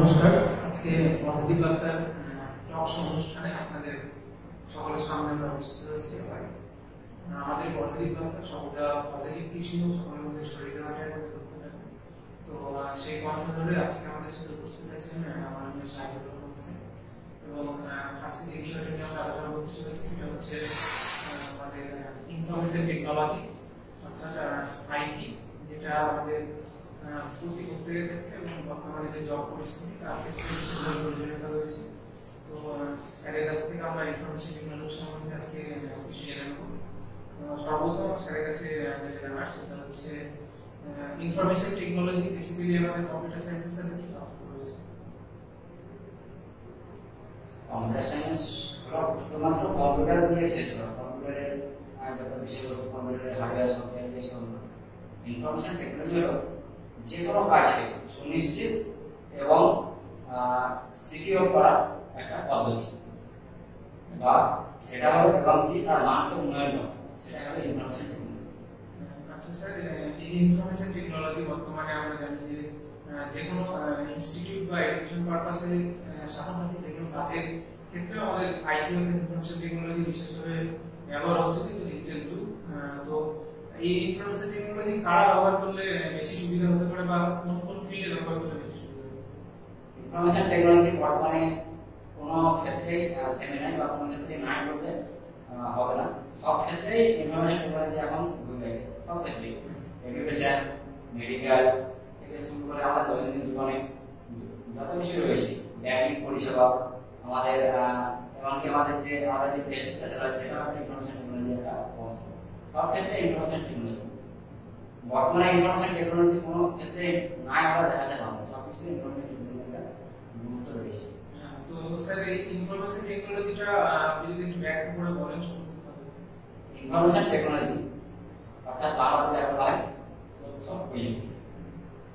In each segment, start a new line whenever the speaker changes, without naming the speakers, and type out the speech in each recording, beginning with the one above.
নমস্কার। আজকে পজিটিভ বার্তার টক শো অনুষ্ঠানে আপনাদের সকলের সামনে আমরা উপস্থিত হয়েছি। আমাদের পজিটিভ বার্তা সবটা পজিটিভ কিছু সকলের মধ্যে ছড়িয়ে দেওয়াটাই আমাদের লক্ষ্য থাকে। তো সেই কথা ধরে আজকে আমাদের সাথে উপস্থিত আছেন মাননীয় সাহিদুর রহমান স্যার, এবং আজকে যে বিষয়টা নিয়ে আমরা আলোচনা করতে চলেছি সেটা হচ্ছে আমাদের ইনফরমেশন টেকনোলজি অর্থাৎ আইটি, যেটা আমাদের প্রতি প্রত্যেকের ক্ষেত্রে এবং বর্তমানে যে জব পরিস্থিতি তার ক্ষেত্রে বিশেষভাবে প্রয়োজনীয়তা রয়েছে। তো স্যারের কাছ থেকে আমরা ইনফরমেশন টেকনোলজি সম্বন্ধে আজকে কিছু জেনে নেব। সর্বপ্রথম স্যারের কাছে জানার সেটা হচ্ছে ইনফরমেশন টেকনোলজি বেসিক্যালি আমাদের কম্পিউটার সায়েন্সের সাথে কি পার্থক্য রয়েছে?
কম্পিউটার সায়েন্স শুধুমাত্র কম্পিউটার নিয়ে এসেছিল, কম্পিউটারের যত বিষয়বস্তু, কম্পিউটারের হার্ডওয়্যার সফটওয়্যার নিয়ে এসেছিল। ইনফরমেশন টেকনোলজি হলো যে কোনো কাজকে সুনিশ্চিত এবং সিকিউর করার একটা পদ্ধতি, বা সেটা হলো এবং কি তার মানকে উন্নয়ন করা, সেটা হলো ইনফরমেশন টেকনোলজি।
আচ্ছা স্যার, এই ইনফরমেশন টেকনোলজি বর্তমানে আমরা জানি যে কোনো ইনস্টিটিউট বা এডুকেশন পারপাসে সাথে সাথে যে কোনো কাজের ক্ষেত্রে আমাদের আইটি অর্থাৎ ইনফরমেশন টেকনোলজি বিশেষভাবে ব্যবহার হচ্ছে, কিন্তু ডিজিটাল যুগ। তো এই ইনফরমেশন টেকনোলজি কারা ব্যবহার করলে বেশি সুবিধা হতে পারে বা কোন কোন ফিল্ডে ব্যবহার করলে বেশি সুবিধা হবে?
ইনফরমেশন টেকনোলজি বর্তমানে কোনো ক্ষেত্রেই থেমে নাই বা কোনো ক্ষেত্রে নাই বলতে হবে না। সব ক্ষেত্রেই ইনফরমেশন টেকনোলজি এখন ঢুকে গেছে, সব ক্ষেত্রেই। এডুকেশন, মেডিকেল থেকে শুরু করে আমাদের দৈনন্দিন জীবনে যত কিছু রয়েছে, ব্যাংকিং পরিষেবা, আমাদের এমনকি আমাদের যে ফেসবুক আছে সেটা একটা ইনফরমেশন টেকনোলজি একটা অংশ। সব ক্ষেত্রে ইনফরমেশন টেকনোলজি বর্তমানে ইনফরমেশন টেকনোলজি কোনো ক্ষেত্রে নাই আমরা দেখাতে পারবো, সবকিছু ইনফরমেশন টেকনোলজির গুরুত্ব রয়েছে।
তো স্যার, এই ইনফরমেশন টেকনোলজিটা আপনি যদি একটু ব্যাখ্যা করে বলেন।
ইনফরমেশন টেকনোলজি অর্থাৎ বাংলাতে যাকে বলা হয় তথ্য প্রযুক্তি।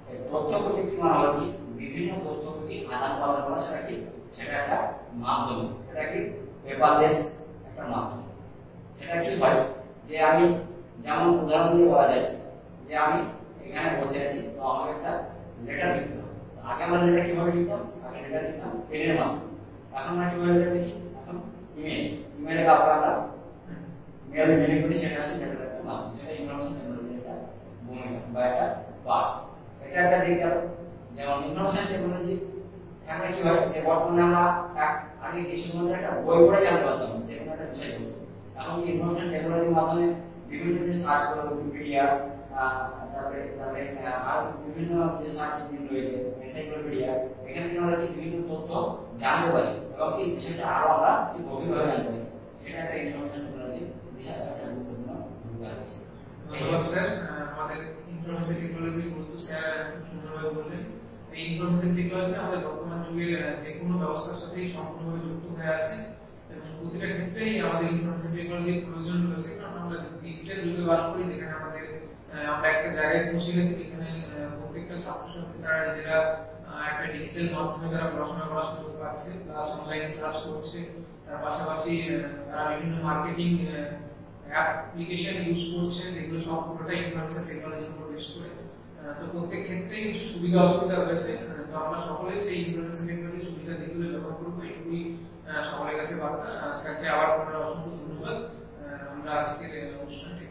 এই তথ্য প্রযুক্তি মানে হলো কি বিভিন্ন তথ্যকে আদান প্রদান করা, সেটা একটা মাধ্যম, সেটা কি পেপারলেস একটা মাধ্যম। সেটা কি হয় যে আমি যেমন উদাহরণ দিয়ে বলা যায় যে আমি এখানে বসে আছি, তো আমাকে একটা লেটার লিখতে হবে। আগে আমরা লেটার কিভাবে লিখতাম? আগে লেটার লিখতাম পেনের মাধ্যমে। এখন আমরা কিভাবে লেটার লিখি? এখন ইমেলে কাউকে আমরা মেল করি, সেটা আছে লেটার একটা মাধ্যম। সেটা ইনফরমেশন টেকনোলজির একটা ভূমিকা বা একটা পার্ট। এটা একটা দিক গেল। যেমন ইনফরমেশন টেকনোলজি এখন কি হয় যে বর্তমানে আমরা আগে কি শুধুমাত্র একটা বই পড়ে জানতে পারতাম যে কোনো একটা বিষয়বস্তু। এখন কি ইনফরমেশন টেকনোলজির মাধ্যমে বিভিন্ন জিনিস সার্চ করে, উইকিপিডিয়া, তারপরে আর বিভিন্ন যে সার্চ ইঞ্জিন রয়েছে, এনসাইক্লোপিডিয়া, এখান থেকে আমরা কি বিভিন্ন তথ্য জানতে পারি এবং কি বিষয়টা আরো আমরা গভীরভাবে জানতে পারি। সেটা একটা ইনফরমেশন টেকনোলজি বিশাল একটা গুরুত্বপূর্ণ ভূমিকা রয়েছে।
ধন্যবাদ স্যার, আমাদের ইনফরমেশন টেকনোলজির গুরুত্ব স্যার খুব সুন্দরভাবে বললেন। এই ইনফরমেশন টেকনোলজি আমাদের বর্তমান যুগের যে কোনো ব্যবস্থার সাথেই সম্পূর্ণভাবে যুক্ত হয়ে আছে, এবং প্রতিটা ক্ষেত্রেই আমাদের ইনফরমেশন টেকনোলজির প্রয়োজন রয়েছে। কারণ আমরা ডিজিটাল যুগে বাস করি, যেখানে আমরা একটা জায়গায় পৌঁছে গেছি যেখানে প্রত্যেকটা ছাত্রছাত্রী তারা নিজেরা একটা ডিজিটাল মাধ্যমে তারা পড়াশোনা করার সুযোগ পাচ্ছে, প্লাস অনলাইন ক্লাস করছে। তার পাশাপাশি তারা বিভিন্ন মার্কেটিং অ্যাপ্লিকেশন ইউজ করছে, যেগুলো সব পুরোটাই ইনফরমেশন টেকনোলজির উপর বেস করে। তো প্রত্যেক ক্ষেত্রেই কিছু সুবিধা অসুবিধা রয়েছে। তো আমরা সকলেই সেই ইনফরমেশন টেকনোলজির সুবিধা দিকগুলো ব্যবহার করবো, এটুকুই সকলের কাছে বার্তা। স্যারকে আবার অসংখ্য ধন্যবাদ। আমরা আজকের অনুষ্ঠানটি